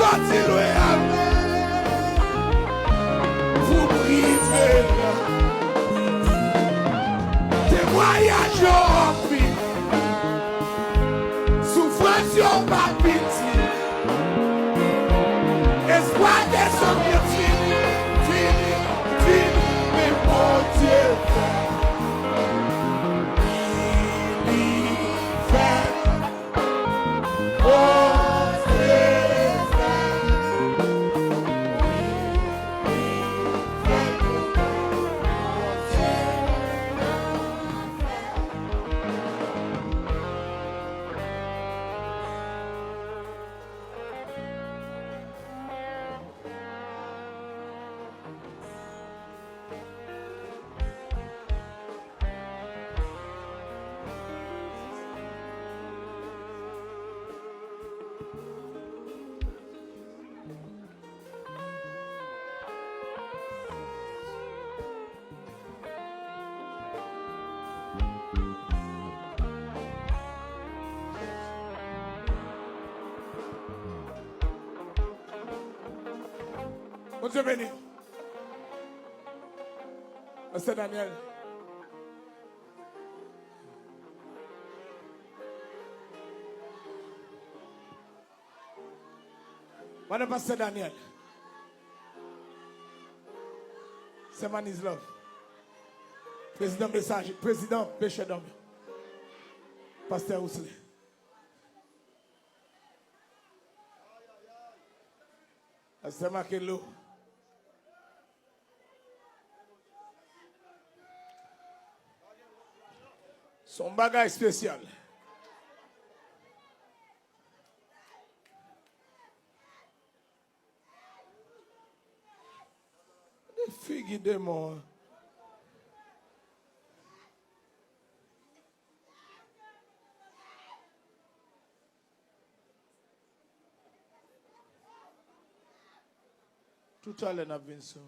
sorti loin. Vous privez. Témoignage rempli. Souffrance yon pas pitié. Espoir des sommes fini, fini, fini, mais mon Dieu fait. Bon Dieu béni. Pasteur Daniel. Madame Pasteur Daniel. C'est man is love. Président messager, président péché d'homme. Pasteur Ousley. Pasteur Makelo. Son bagage spécial. Des figues de mort. Tout à l'heure, on a vu ça.